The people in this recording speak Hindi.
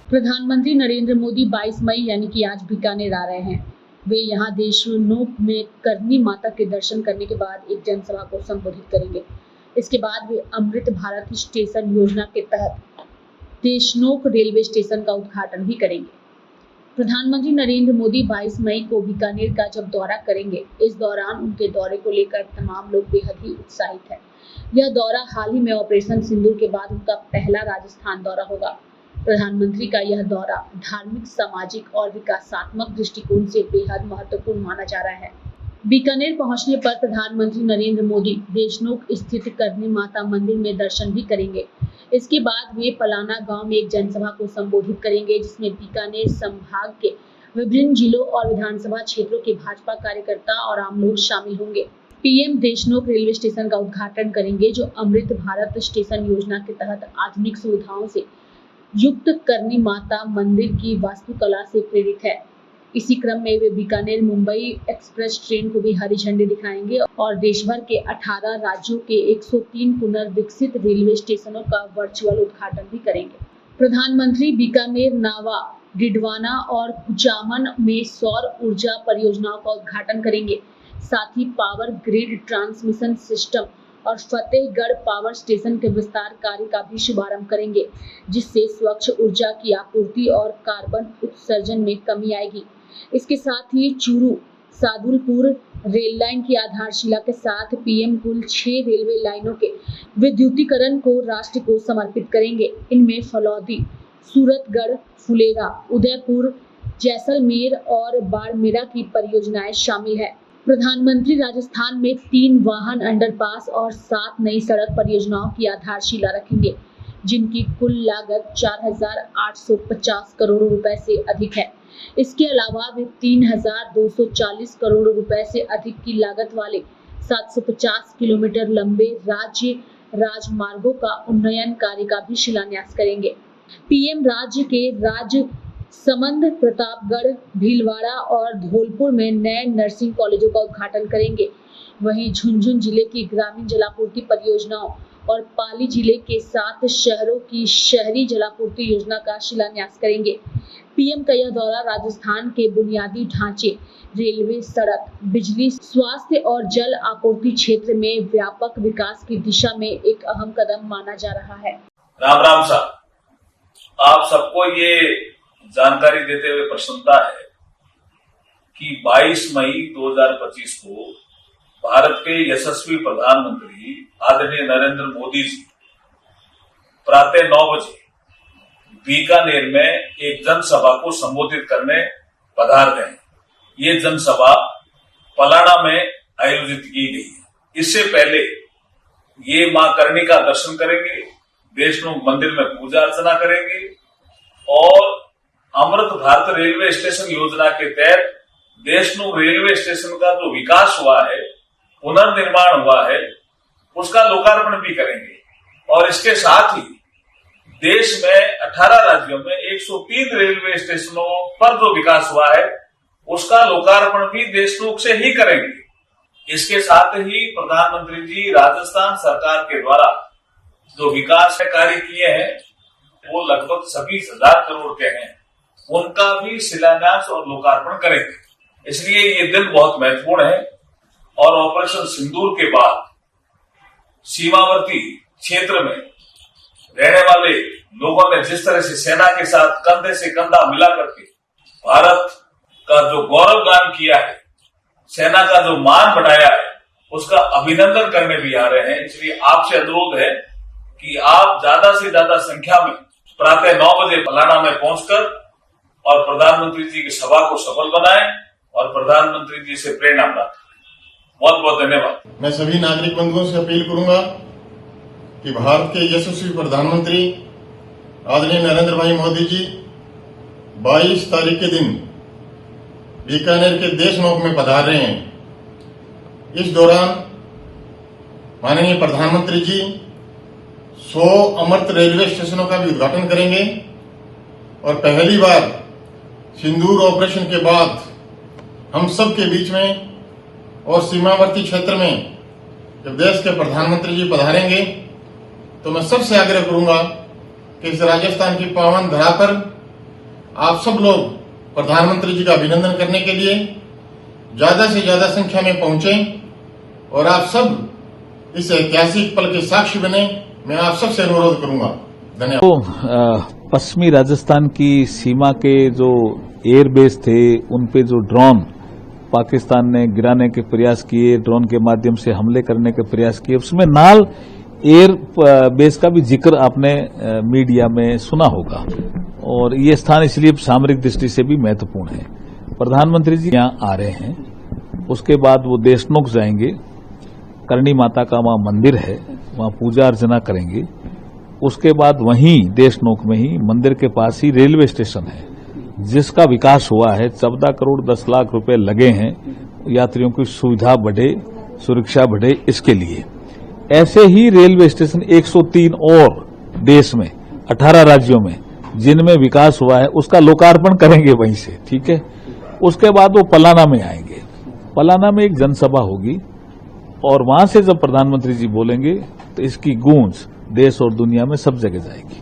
प्रधानमंत्री नरेंद्र मोदी 22 मई यानी कि आज बीकानेर आ रहे हैं। वे यहां देशनोक में करनी माता के दर्शन करने के बाद एक जनसभा को संबोधित करेंगे। इसके बाद वे अमृत भारत स्टेशन योजना के तहत देशनोक रेलवे स्टेशन का उद्घाटन भी करेंगे। प्रधानमंत्री नरेंद्र मोदी 22 मई को बीकानेर का जब दौरा करेंगे, इस दौरान उनके दौरे को लेकर तमाम लोग बेहद ही उत्साहित हैं। यह दौरा हाल ही में ऑपरेशन सिंदूर के बाद उनका पहला राजस्थान दौरा होगा। प्रधानमंत्री का यह दौरा धार्मिक, सामाजिक और विकासात्मक दृष्टिकोण से बेहद महत्वपूर्ण माना जा रहा है। बीकानेर पहुंचने पर प्रधानमंत्री नरेंद्र मोदी देशनोक स्थित करनी माता मंदिर में दर्शन भी करेंगे। इसके बाद वे पलाना गांव में एक जनसभा को संबोधित करेंगे, जिसमें बीकानेर संभाग के विभिन्न जिलों और विधानसभा क्षेत्रों के भाजपा कार्यकर्ता और आम लोग शामिल होंगे। पीएम देशनोक रेलवे स्टेशन का उद्घाटन करेंगे, जो अमृत भारत स्टेशन योजना के तहत आधुनिक सुविधाओं से युक्त करनी माता मंदिर की वास्तुकला से प्रेरित है। इसी क्रम में वे बीकानेर मुंबई एक्सप्रेस ट्रेन को भी हरी झंडी दिखाएंगे और देश भर के 18 राज्यों के 103 पुनर्विकसित रेलवे स्टेशनों का वर्चुअल उद्घाटन भी करेंगे। प्रधानमंत्री बीकानेर, नावा, डिडवाना और कुचामन में सौर ऊर्जा परियोजनाओं का उद्घाटन करेंगे। साथ ही पावर ग्रिड ट्रांसमिशन सिस्टम और फतेहगढ़ पावर स्टेशन के विस्तार कार्य का भी शुभारंभ करेंगे, जिससे स्वच्छ ऊर्जा की आपूर्ति और कार्बन उत्सर्जन में कमी आएगी। इसके साथ ही चूरू सादुलपुर रेल लाइन की आधारशिला के साथ पीएम कुल 6 रेलवे लाइनों के विद्युतीकरण को राष्ट्र को समर्पित करेंगे। इनमें फलौदी, सूरतगढ़, फुलेरा, उदयपुर, जैसलमेर और बाड़मेरा की परियोजनाएं शामिल है। प्रधानमंत्री राजस्थान में 3 वाहन अंडरपास और 7 नई सड़क परियोजनाओं की आधारशिला रखेंगे, जिनकी कुल लागत 4,850 करोड़ रुपए से अधिक है। इसके अलावा वे 3,240 करोड़ रुपए से अधिक की लागत वाले 750 किलोमीटर लंबे राज्य राजमार्गों का उन्नयन कार्य का भी शिलान्यास करेंगे। पीएम राज्य के राजसमंद, प्रतापगढ़, भीलवाड़ा और धौलपुर में नए नर्सिंग कॉलेजों का उद्घाटन करेंगे। वहीं झुंझुनू जिले की ग्रामीण जलापूर्ति परियोजनाओं और पाली जिले के 7 शहरों की शहरी जलापूर्ति योजना का शिलान्यास करेंगे। पीएम का यह दौरा राजस्थान के बुनियादी ढांचे, रेलवे, सड़क, बिजली, स्वास्थ्य और जल आपूर्ति क्षेत्र में व्यापक विकास की दिशा में एक अहम कदम माना जा रहा है। राम राम साहब, आप सबको ये जानकारी देते हुए प्रसन्नता है कि 22 मई 2025 को भारत के यशस्वी प्रधानमंत्री आदरणीय नरेंद्र मोदी जी प्रातः 9 बजे बीकानेर में एक जनसभा को संबोधित करने पधार गए। ये जनसभा पलाना में आयोजित की गई है। इससे पहले ये मां करनी का दर्शन करेंगे, देशनोक मंदिर में पूजा अर्चना करेंगे और अमृत भारत रेलवे स्टेशन योजना के तहत देशनोक रेलवे स्टेशन का जो विकास हुआ है, पुनर्निर्माण हुआ है, उसका लोकार्पण भी करेंगे। और इसके साथ ही देश में 18 राज्यों में 103 रेलवे स्टेशनों पर जो विकास हुआ है, उसका लोकार्पण भी देशनोक से ही करेंगे। इसके साथ ही प्रधानमंत्री जी राजस्थान सरकार के द्वारा जो विकास कार्य किए हैं, वो लगभग 26,000 करोड़ के हैं, उनका भी शिलान्यास और लोकार्पण करेंगे। इसलिए ये दिन बहुत महत्वपूर्ण है और ऑपरेशन सिंदूर के बाद सीमावर्ती क्षेत्र में रहने वाले लोगों ने जिस तरह से सेना के साथ कंधे से कंधा मिला करके भारत का जो गौरव गान किया है, सेना का जो मान बढ़ाया है, उसका अभिनंदन करने भी आ रहे हैं। इसलिए आपसे अनुरोध है कि आप ज्यादा से ज्यादा संख्या में प्रातः 9 बजे पलाना में पहुंचकर और प्रधानमंत्री जी की सभा को सफल बनाएं और प्रधानमंत्री जी से प्रेरणा प्राप्त करें। बहुत बहुत धन्यवाद। मैं सभी नागरिक बंधुओं से अपील करूंगा कि भारत के यशस्वी प्रधानमंत्री आदरणीय नरेंद्र भाई मोदी जी 22 तारीख के दिन बीकानेर के देशनोक में पधार रहे हैं। इस दौरान माननीय प्रधानमंत्री जी 100 अमृत रेलवे स्टेशनों का भी उद्घाटन करेंगे और पहली बार सिंदूर ऑपरेशन के बाद हम सब के बीच में और सीमावर्ती क्षेत्र में जब देश के प्रधानमंत्री जी पधारेंगे तो मैं सबसे आग्रह करूंगा कि इस राजस्थान की पावन धरा पर आप सब लोग प्रधानमंत्री जी का अभिनंदन करने के लिए ज्यादा से ज्यादा संख्या में पहुंचे और आप सब इस ऐतिहासिक पल के साक्षी बने। मैं आप सबसे अनुरोध करूंगा। धन्यवाद। तो पश्चिमी राजस्थान की सीमा के जो एयरबेस थे उन पे जो ड्रोन पाकिस्तान ने गिराने के प्रयास किए, ड्रोन के माध्यम से हमले करने के प्रयास किए, उसमें नाल एयर बेस का भी जिक्र आपने मीडिया में सुना होगा। और ये स्थान इसलिए सामरिक दृष्टि से भी महत्वपूर्ण है। प्रधानमंत्री जी यहाँ आ रहे हैं, उसके बाद वो देशनोक जाएंगे, करणी माता का वहां मंदिर है, वहां पूजा अर्चना करेंगे। उसके बाद वहीं देशनोक में ही मंदिर के पास ही रेलवे स्टेशन है जिसका विकास हुआ है। 14 करोड़ 10 लाख रुपए लगे हैं, यात्रियों की सुविधा बढ़े, सुरक्षा बढ़े, इसके लिए। ऐसे ही रेलवे स्टेशन 103 और देश में 18 राज्यों में जिनमें विकास हुआ है उसका लोकार्पण करेंगे वहीं से, ठीक है। उसके बाद वो पलाना में आएंगे, पलाना में एक जनसभा होगी और वहां से जब प्रधानमंत्री जी बोलेंगे तो इसकी गूंज देश और दुनिया में सब जगह जाएगी।